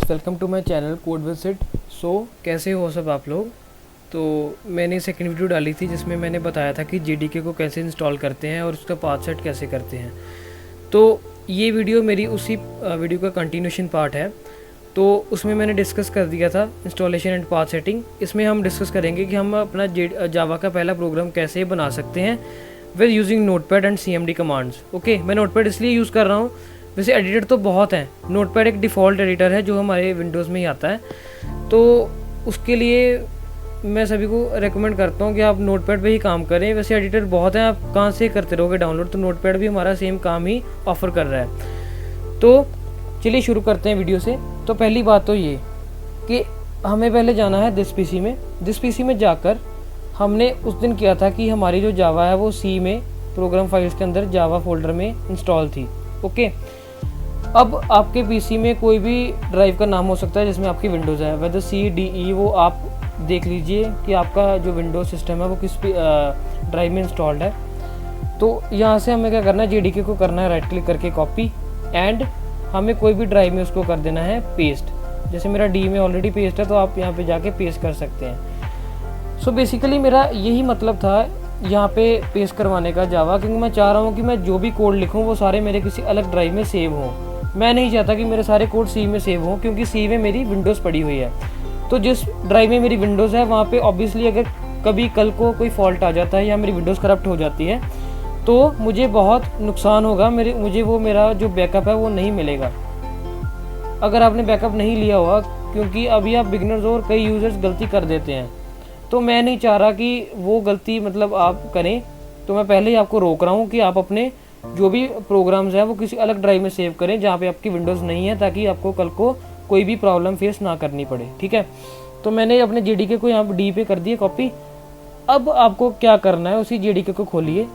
Welcome to my channel code with sit. कैसे हो सब आप लोग। तो मैंने सेकंड वीडियो डाली थी जिसमें मैंने बताया था कि जेडीके को कैसे इंस्टॉल करते हैं और उसका पाथ सेट कैसे करते हैं। तो ये वीडियो मेरी उसी वीडियो का कंटिन्यूशन पार्ट है। तो उसमें मैंने डिस्कस कर दिया था इंस्टॉलेशन एंड पाथ सेटिंग। इसमें हम डिस्कस करेंगे कि हम अपना जावा का पहला प्रोग्राम कैसे बना सकते हैं with using notepad and CMD commands. Okay, मैं नोटपैड इसलिए यूज़ कर रहा हूँ, वैसे एडिटर तो बहुत हैं। नोटपैड एक डिफ़ॉल्ट एडिटर है जो हमारे विंडोज़ में ही आता है। तो उसके लिए मैं सभी को रेकमेंड करता हूँ कि आप नोटपैड पे ही काम करें। वैसे एडिटर बहुत हैं, आप कहाँ से करते रहोगे डाउनलोड, तो नोटपैड भी हमारा सेम काम ही ऑफ़र कर रहा है। तो चलिए शुरू करते हैं वीडियो से। तो पहली बात तो ये कि हमें पहले जाना है दिस पीसी में जाकर हमने उस दिन किया था कि हमारी जो जावा है वो सी में प्रोग्राम फाइल्स के अंदर जावा फोल्डर में इंस्टॉल थी। ओके, अब आपके पीसी में कोई भी ड्राइव का नाम हो सकता है जिसमें आपकी विंडोज़ है, वेदर CDE, वो आप देख लीजिए कि आपका जो विंडोज़ सिस्टम है वो किस ड्राइव में इंस्टॉल्ड है। तो यहाँ से हमें क्या करना है, JDK को करना है राइट क्लिक करके कॉपी, एंड हमें कोई भी ड्राइव में उसको कर देना है पेस्ट। जैसे मेरा D में ऑलरेडी पेस्ट है तो आप यहाँ पे जाके पेस्ट कर सकते हैं। सो बेसिकली मेरा यही मतलब था यहाँ पे पेस्ट करवाने का जावा, क्योंकि मैं चाह रहा हूँ कि मैं जो भी कोड लिखूँ वो सारे मेरे किसी अलग ड्राइव में सेव हों। मैं नहीं चाहता कि मेरे सारे कोड C में सेव हों, क्योंकि C में मेरी विंडोज़ पड़ी हुई है। तो जिस ड्राइव में मेरी विंडोज़ है वहाँ पे ऑब्वियसली अगर कभी कल को कोई फॉल्ट आ जाता है या मेरी विंडोज़ करप्ट हो जाती है तो मुझे बहुत नुकसान होगा। मुझे वो मेरा जो बैकअप है वो नहीं मिलेगा। अगर आपने बैकअप नहीं लिया हुआ, क्योंकि अभी आप बिगिनर्स और कई यूज़र्स गलती कर देते हैं, तो मैं नहीं चाह रहा कि वो गलती मतलब आप करें। तो मैं पहले ही आपको रोक रहा हूँ कि आप अपने जो भी प्रोग्राम्स हैं वो किसी अलग ड्राइव में सेव करें जहाँ पे आपकी विंडोज़ नहीं है, ताकि आपको कल को कोई भी प्रॉब्लम फेस ना करनी पड़े। ठीक है, तो मैंने अपने JDK को यहाँ पर D पे कर दिया कॉपी। अब आपको क्या करना है, उसी JDK को खोलिए,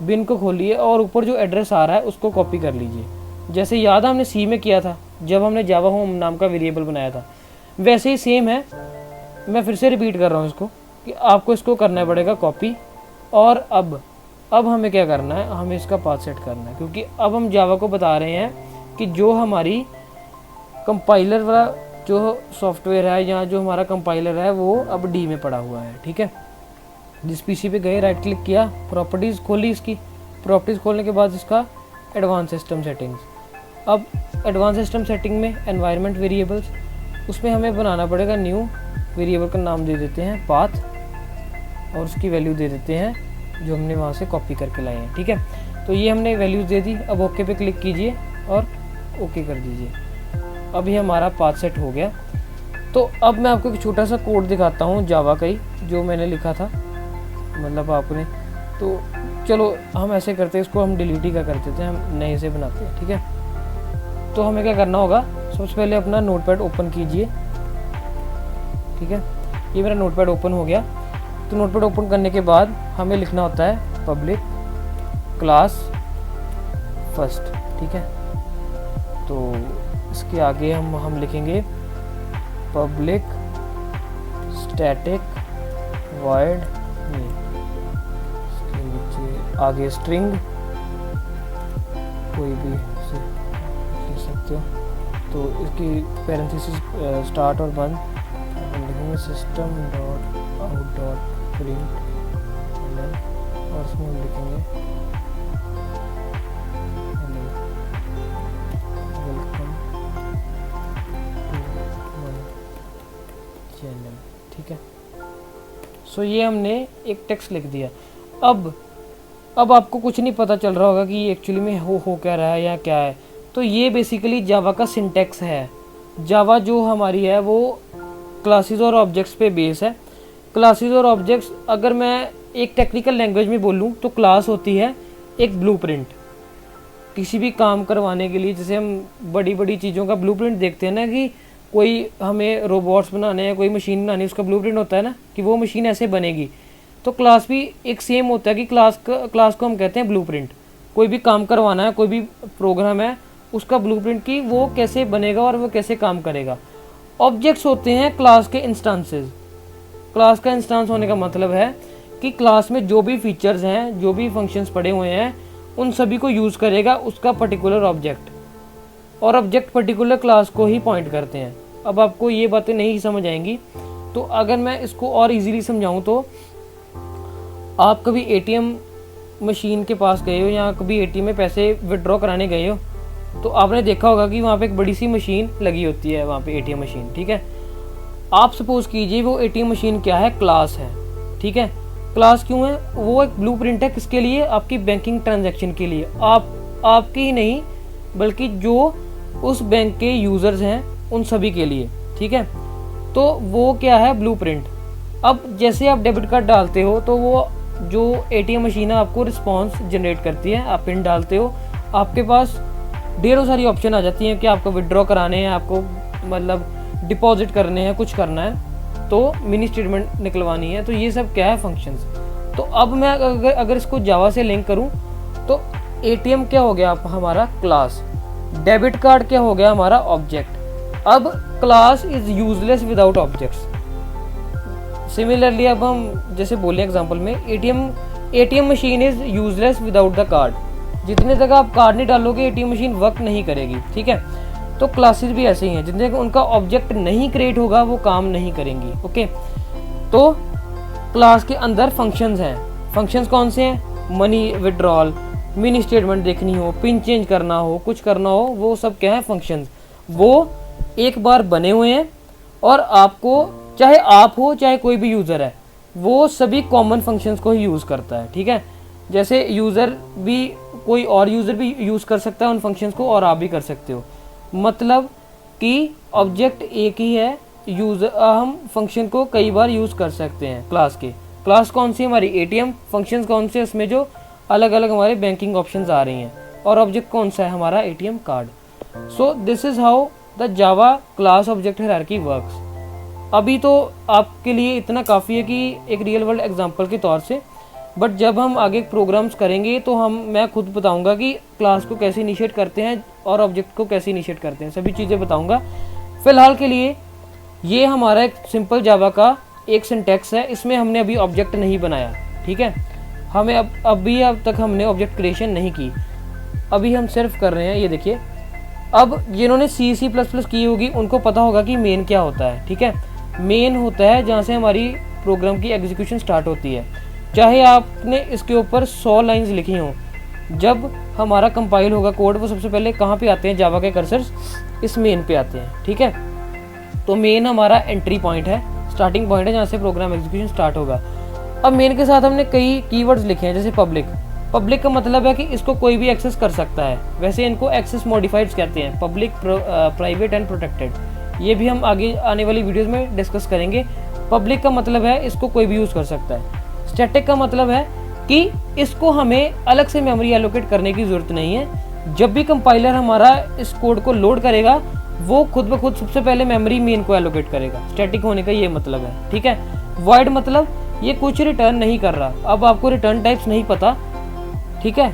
बिन को खोलिए और ऊपर जो एड्रेस आ रहा है उसको कॉपी कर लीजिए। जैसे याद है हमने C में किया था जब हमने जावा होम नाम का वेरिएबल बनाया था, वैसे ही सेम है। मैं फिर से रिपीट कर रहा हूँ इसको कि आपको इसको करना पड़ेगा कॉपी। और अब हमें क्या करना है, हमें इसका पाथ सेट करना है, क्योंकि अब हम जावा को बता रहे हैं कि जो हमारी कंपाइलर वाला जो सॉफ्टवेयर है या जो हमारा कंपाइलर है वो अब D में पड़ा हुआ है। ठीक है, जिस पीसी पे गए राइट क्लिक किया, प्रॉपर्टीज़ खोली, इसकी प्रॉपर्टीज़ खोलने के बाद इसका एडवांस सिस्टम सेटिंग्स। अब एडवांस सिस्टम सेटिंग में एनवायरनमेंट वेरिएबल्स, उसमें हमें बनाना पड़ेगा न्यू वेरिएबल का नाम दे देते हैं पाथ, और उसकी वैल्यू दे देते हैं जो हमने वहाँ से कॉपी करके लाए हैं। ठीक है, तो ये हमने वैल्यूज़ दे दी। अब ओके पे क्लिक कीजिए और ओके कर दीजिए। अब ये हमारा पाथ सेट हो गया। तो अब मैं आपको एक छोटा सा कोड दिखाता हूँ जावा का ही, जो मैंने लिखा था, मतलब आपने। तो चलो हम ऐसे करते हैं, इसको हम डिलीट ही का कर देते हैं, हम नए से बनाते हैं। ठीक है, तो हमें क्या करना होगा, सबसे पहले अपना नोटपैड ओपन कीजिए। ठीक है, ये मेरा नोटपैड ओपन हो गया। तो नोटपैड ओपन करने के बाद हमें लिखना होता है पब्लिक क्लास फर्स्ट। ठीक है, तो इसके आगे हम लिखेंगे पब्लिक स्टैटिक वॉइड, इसके नीचे आगे स्ट्रिंग कोई भी लिख सकते हो। तो इसकी पैरेंथेसिस स्टार्ट और बंद लिखेंगे system dot out dot print, और उसमें हम लिखेंगे hello welcome to my channel. ठीक है, सो ये हमने एक टेक्स्ट लिख दिया। अब आपको कुछ नहीं पता चल रहा होगा कि ये एक्चुअली में हो क्या रहा है या क्या है। तो ये बेसिकली जावा का सिंटैक्स है। जावा जो हमारी है वो क्लासेस और ऑब्जेक्ट्स पे बेस है। क्लासेस और ऑब्जेक्ट्स, अगर मैं एक टेक्निकल लैंग्वेज में बोलूँ तो क्लास होती है एक ब्लूप्रिंट। किसी भी काम करवाने के लिए, जैसे हम बड़ी बड़ी चीज़ों का ब्लूप्रिंट देखते हैं ना, कि कोई हमें रोबोट्स बनाने हैं, कोई मशीन बनानी है, उसका ब्लूप्रिंट होता है ना कि वो मशीन ऐसे बनेगी। तो क्लास भी एक सेम होता है कि क्लास को हम कहते हैं ब्लूप्रिंट। कोई भी काम करवाना है, कोई भी प्रोग्राम है, उसका ब्लूप्रिंट कि वो कैसे बनेगा और वो कैसे काम करेगा। ऑब्जेक्ट्स होते हैं क्लास के इंस्टांसेस। क्लास का इंस्टांस होने का मतलब है कि क्लास में जो भी फीचर्स हैं, जो भी फंक्शंस पड़े हुए हैं, उन सभी को यूज़ करेगा उसका पर्टिकुलर ऑब्जेक्ट। और ऑब्जेक्ट पर्टिकुलर क्लास को ही पॉइंट करते हैं। अब आपको ये बातें नहीं समझ आएंगी। तो अगर मैं इसको और इजीली समझाऊं तो आप कभी एटीएम मशीन के पास गए हो या कभी एटीएम में पैसे विड्रॉ कराने गए हो, तो आपने देखा होगा कि वहाँ पे एक बड़ी सी मशीन लगी होती है, वहाँ पे एटीएम मशीन, ठीक है। आप सपोज कीजिए वो एटीएम मशीन क्या है, क्लास है, ठीक है। क्लास क्यों है, वो एक ब्लूप्रिंट है, किसके लिए, आपकी बैंकिंग ट्रांजैक्शन के लिए, आपकी ही नहीं बल्कि जो उस बैंक के यूज़र्स हैं उन सभी के लिए, ठीक है। तो वो क्या है, ब्लूप्रिंट। अब जैसे आप डेबिट कार्ड डालते हो तो वो जो एटीएम मशीन है आपको रिस्पॉन्स जनरेट करती है, आप पिन डालते हो, आपके पास ढेरों सारी ऑप्शन आ जाती हैं कि आपको विड्रॉ कराने हैं, आपको मतलब डिपॉजिट करने हैं, कुछ करना है, तो मिनी स्टेटमेंट निकलवानी है, तो ये सब क्या है, फंक्शंस। तो अब मैं अगर इसको जावा से लिंक करूं तो एटीएम क्या हो गया हमारा, क्लास। डेबिट कार्ड क्या हो गया हमारा, ऑब्जेक्ट। अब class is useless without objects. Similarly अब हम जैसे बोले एग्जांपल में, ATM machine is useless without the card. जितने तक आप कार्ड नहीं डालोगे एटीएम मशीन वर्क नहीं करेगी, ठीक है। तो क्लासेस भी ऐसे ही हैं, जितने तक उनका ऑब्जेक्ट नहीं क्रिएट होगा वो काम नहीं करेंगी, ओके। तो क्लास के अंदर फंक्शंस हैं। फंक्शंस कौन से हैं, मनी विड्रॉल, मिनी स्टेटमेंट देखनी हो, पिन चेंज करना हो, कुछ करना हो, वो सब क्या है, फंक्शंस। वो एक बार बने हुए हैं और आपको, चाहे आप हो चाहे कोई भी यूज़र है, वो सभी कॉमन फंक्शंस को ही यूज़ करता है, ठीक है। जैसे यूज़र भी, कोई और यूज़र भी यूज़ कर सकता है उन फंक्शंस को और आप भी कर सकते हो। मतलब कि ऑब्जेक्ट एक ही है, यूज़र हम फंक्शन को कई बार यूज़ कर सकते हैं क्लास के। क्लास कौन सी हमारी, एटीएम। फंक्शंस कौन से, उसमें जो अलग अलग हमारे बैंकिंग ऑप्शंस आ रही हैं। और ऑब्जेक्ट कौन सा है हमारा, ATM card. So this is how the Java class object hierarchy works. अभी तो आपके लिए इतना काफ़ी है कि एक रियल वर्ल्ड एग्जांपल के तौर से, बट जब हम आगे प्रोग्राम्स करेंगे तो मैं खुद बताऊंगा कि क्लास को कैसे इनिशिएट करते हैं और ऑब्जेक्ट को कैसे इनिशिएट करते हैं, सभी चीज़ें बताऊंगा। फिलहाल के लिए ये हमारा एक सिंपल जावा का एक सिंटैक्स है, इसमें हमने अभी ऑब्जेक्ट नहीं बनाया, ठीक है। हमें अब तक हमने ऑब्जेक्ट क्रिएशन नहीं की, अभी हम सिर्फ कर रहे हैं। ये देखिए, अब जिन्होंने C++ की होगी उनको पता होगा कि मेन क्या होता है, ठीक है। मेन होता है जहाँ से हमारी प्रोग्राम की एग्जीक्यूशन स्टार्ट होती है। चाहे आपने इसके ऊपर 100 लाइंस लिखी हों, जब हमारा कंपाइल होगा कोड, वो सबसे पहले कहाँ पे आते हैं, जावा के कर्सर्स इस मेन पे आते हैं, ठीक है। तो मेन हमारा एंट्री पॉइंट है, स्टार्टिंग पॉइंट है जहाँ से प्रोग्राम एग्जीक्यूशन स्टार्ट होगा। अब मेन के साथ हमने कई कीवर्ड्स लिखे हैं, जैसे पब्लिक। पब्लिक का मतलब है कि इसको कोई भी एक्सेस कर सकता है, वैसे इनको एक्सेस मॉडिफाइड्स कहते हैं, पब्लिक, प्राइवेट एंड प्रोटेक्टेड। ये भी हम आगे आने वाली वीडियोस में डिस्कस करेंगे। पब्लिक का मतलब है इसको कोई भी यूज़ कर सकता है। स्टैटिक का मतलब है कि इसको हमें अलग से मेमोरी एलोकेट करने की ज़रूरत नहीं है। जब भी कंपाइलर हमारा इस कोड को लोड करेगा वो खुद ब खुद सबसे पहले मेमोरी मेन को एलोकेट करेगा। स्टैटिक होने का ये मतलब है, ठीक है। वॉइड मतलब ये कुछ रिटर्न नहीं कर रहा। अब आपको रिटर्न टाइप्स नहीं पता, ठीक है,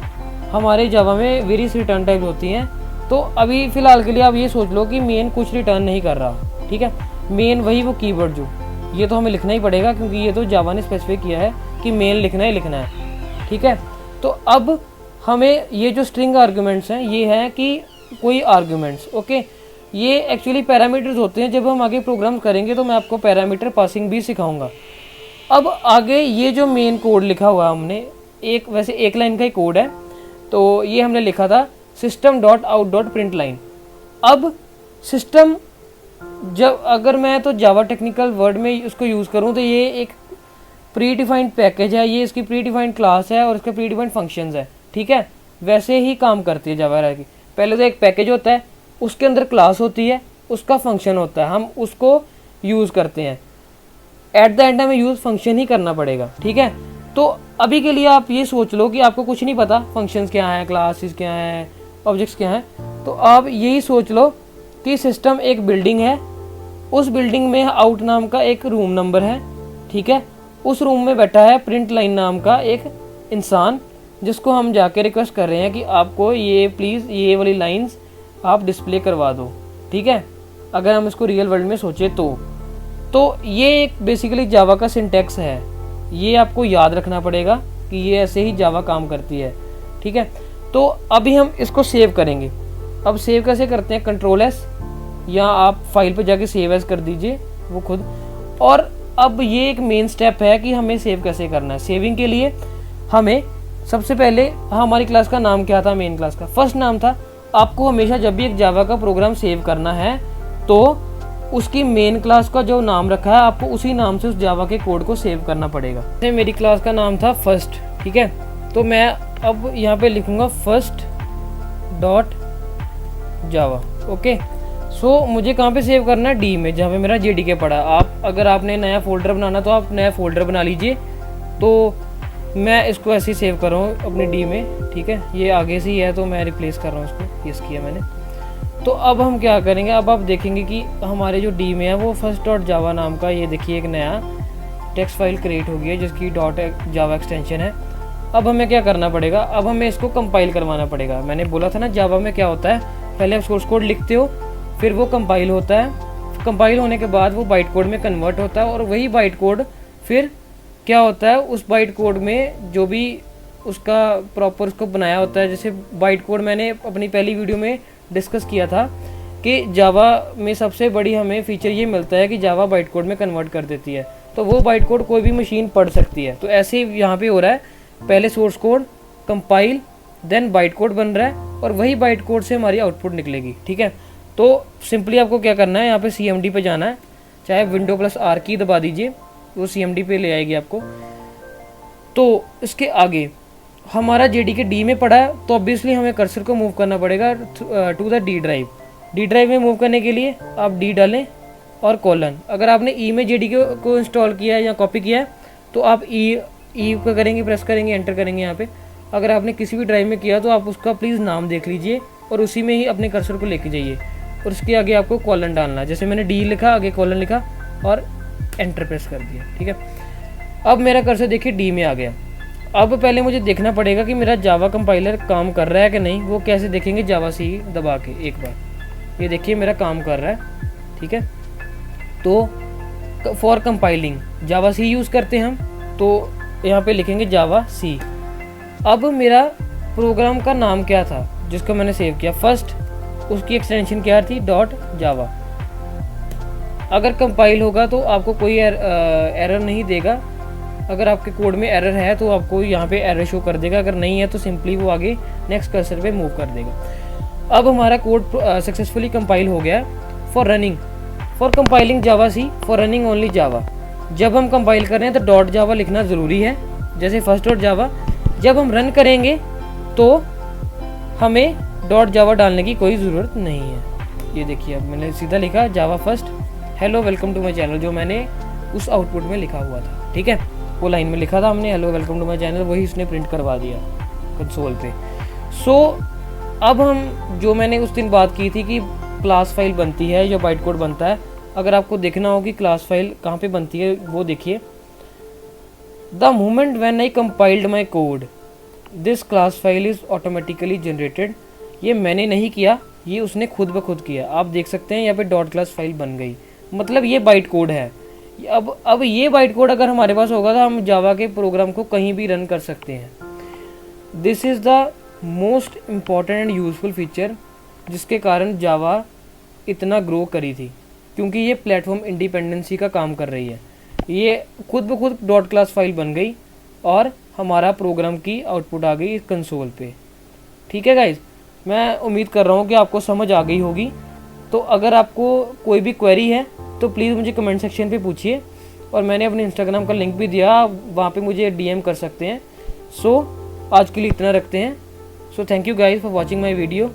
हमारे जावा में वेरियस रिटर्न टाइप होती हैं। तो अभी फ़िलहाल के लिए आप ये सोच लो कि मेन कुछ रिटर्न नहीं कर रहा, ठीक है। मेन वही वो कीवर्ड जो, ये तो हमें लिखना ही पड़ेगा क्योंकि ये तो जावा ने स्पेसिफाई किया है कि मेन लिखना ही लिखना है, ठीक है। तो अब हमें ये जो स्ट्रिंग आर्गुमेंट्स हैं ये है कि कोई आर्गुमेंट्स, ओके, ये एक्चुअली पैरामीटर्स होते हैं। जब हम आगे प्रोग्राम करेंगे तो मैं आपको पैरामीटर पासिंग भी सिखाऊंगा। अब आगे ये जो मेन कोड लिखा हुआ है हमने, वैसे एक लाइन का ही कोड है, तो ये हमने लिखा था system.out.println। अब सिस्टम, जब अगर मैं तो जावा टेक्निकल वर्ड में उसको यूज़ करूँ तो ये एक प्री डिफाइंड पैकेज है, ये इसकी प्री डिफाइंड क्लास है और इसका प्री डिफाइंड फंक्शंस है, ठीक है। वैसे ही काम करती है जावा की। पहले तो एक पैकेज होता है, उसके अंदर क्लास होती है, उसका फंक्शन होता है, हम उसको यूज़ करते हैं। एट द एंड हमें यूज़ फंक्शन ही करना पड़ेगा, ठीक है। तो अभी के लिए आप ये सोच लो कि आपको कुछ नहीं पता, फंक्शंस क्या हैं, क्लासेस क्या हैं, ऑब्जेक्ट्स क्या हैं, तो आप यही सोच लो कि सिस्टम एक बिल्डिंग है, उस बिल्डिंग में आउट नाम का एक रूम नंबर है, ठीक है। उस रूम में बैठा है प्रिंटलाइन नाम का एक इंसान, जिसको हम जाके रिक्वेस्ट कर रहे हैं कि आपको ये प्लीज़ ये वाली लाइंस आप डिस्प्ले करवा दो, ठीक है। अगर हम इसको रियल वर्ल्ड में सोचे तो ये एक बेसिकली जावा का सिंटैक्स है, ये आपको याद रखना पड़ेगा कि ये ऐसे ही जावा काम करती है, ठीक है। तो अभी हम इसको सेव करेंगे। अब सेव कैसे करते हैं, Ctrl+S, या आप फाइल पे जाके सेव एज कर दीजिए वो खुद। और अब ये एक मेन स्टेप है कि हमें सेव कैसे करना है। सेविंग के लिए हमें सबसे पहले हमारी क्लास का नाम क्या था, मेन क्लास का फर्स्ट नाम था। आपको हमेशा जब भी एक जावा का प्रोग्राम सेव करना है तो उसकी मेन क्लास का जो नाम रखा है आपको उसी नाम से उस जावा के कोड को सेव करना पड़ेगा। जैसे मेरी क्लास का नाम था फर्स्ट, ठीक है, तो मैं अब यहाँ पे लिखूँगा फर्स्ट डॉट जावा। ओके, सो मुझे कहाँ पे सेव करना है, डी में, जहाँ पे मेरा JDK पड़ा। आप अगर आपने नया फोल्डर बनाना तो आप नया फोल्डर बना लीजिए। तो मैं इसको ऐसे ही सेव कर रहा हूँ अपने डी में, ठीक है, ये आगे से ही है तो मैं रिप्लेस कर रहा हूँ इसको, यस किया मैंने। तो अब हम क्या करेंगे, अब आप देखेंगे कि हमारे जो डी में है वो फर्स्ट डॉट जावा नाम का, ये देखिए एक नया टेक्स्ट फाइल क्रिएट हो गई है जिसकी डॉट जावा एक्सटेंशन है। अब हमें क्या करना पड़ेगा, अब हमें इसको कंपाइल करवाना पड़ेगा। मैंने बोला था ना जावा में क्या होता है, पहले आप सोर्स कोड लिखते हो, फिर वो कंपाइल होता है, कंपाइल होने के बाद वो बाइट कोड में कन्वर्ट होता है, और वही बाइट कोड फिर क्या होता है, उस बाइट कोड में जो भी उसका प्रॉपर उसको बनाया होता है। जैसे बाइट कोड मैंने अपनी पहली वीडियो में डिस्कस किया था कि जावा में सबसे बड़ी हमें फीचर ये मिलता है कि जावा बाइट कोड में कन्वर्ट कर देती है, तो वो बाइट कोड कोई भी मशीन पढ़ सकती है। तो ऐसे ही यहाँ पे हो रहा है, पहले source code compile then byte code बन रहा है, और वही बाइट कोड से हमारी आउटपुट निकलेगी, ठीक है। तो सिंपली आपको क्या करना है, यहाँ पे CMD पे जाना है, चाहे Windows+R की दबा दीजिए, वो CMD पे ले आएगी आपको। तो इसके आगे हमारा JDK डी में पड़ा है, तो ऑब्वियसली हमें कर्सर को मूव करना पड़ेगा to the D drive. D drive में मूव करने के लिए आप डी डालें और कॉलन। अगर आपने ई में JDK को इंस्टॉल किया है या कॉपी किया है तो आप ई को करेंगे, प्रेस करेंगे, एंटर करेंगे यहाँ पे। अगर आपने किसी भी ड्राइव में किया तो आप उसका प्लीज़ नाम देख लीजिए और उसी में ही अपने कर्सर को लेके जाइए, और उसके आगे आपको कॉलन डालना है। जैसे मैंने डी लिखा, आगे कॉलन लिखा और एंटर प्रेस कर दिया, ठीक है। अब मेरा कर्सर देखिए डी में आ गया। अब पहले मुझे देखना पड़ेगा कि मेरा जावा कंपाइलर काम कर रहा है कि नहीं। वो कैसे देखेंगे, जावा सी दबा के एक बार, ये देखिए मेरा काम कर रहा है, ठीक है। तो for compiling Java C use करते हैं हम, तो यहाँ पे लिखेंगे जावा सी। अब मेरा प्रोग्राम का नाम क्या था जिसको मैंने सेव किया, फर्स्ट, उसकी एक्सटेंशन क्या थी, डॉट जावा। अगर कंपाइल होगा तो आपको कोई एरर नहीं देगा। अगर आपके कोड में एरर है तो आपको यहाँ पे एरर शो कर देगा, अगर नहीं है तो सिंपली वो आगे नेक्स्ट कर्सर पे मूव कर देगा। अब हमारा कोड सक्सेसफुली कंपाइल हो गया है। For running, for compiling Java C, for running only Java. जब हम कंपाइल कर रहे हैं तो डॉट जावा लिखना ज़रूरी है, जैसे फर्स्ट डॉट जावा। जब हम रन करेंगे तो हमें डॉट जावा डालने की कोई ज़रूरत नहीं है। ये देखिए अब मैंने सीधा लिखा Java first hello welcome to my channel, जो मैंने उस आउटपुट में लिखा हुआ था, ठीक है। वो लाइन में लिखा था हमने hello welcome to my channel, वही उसने प्रिंट करवा दिया कंसोल पे। सो अब हम जो मैंने उस दिन बात की थी कि क्लास फाइल बनती है जो बाइट कोड बनता है, अगर आपको देखना हो कि क्लास फाइल कहाँ पे बनती है वो देखिए। The moment when I compiled my code this class file is automatically generated. ये मैंने नहीं किया, ये उसने खुद ब खुद किया। आप देख सकते हैं यहाँ पे डॉट क्लास फाइल बन गई, मतलब ये बाइट कोड है। अब ये बाइट कोड अगर हमारे पास होगा तो हम जावा के प्रोग्राम को कहीं भी रन कर सकते हैं। This is the most important and useful feature जिसके कारण जावा इतना ग्रो करी थी, क्योंकि ये प्लेटफॉर्म इंडिपेंडेंसी का काम कर रही है। ये खुद ब खुद डॉट क्लास फाइल बन गई और हमारा प्रोग्राम की आउटपुट आ गई कंसोल पे, ठीक है गाइज। मैं उम्मीद कर रहा हूँ कि आपको समझ आ गई होगी। तो अगर आपको कोई भी क्वेरी है तो प्लीज़ मुझे कमेंट सेक्शन पे पूछिए, और मैंने अपने इंस्टाग्राम का लिंक भी दिया, वहाँ पे मुझे DM कर सकते हैं। सो आज के लिए इतना रखते हैं। So thank you guys for watching my video.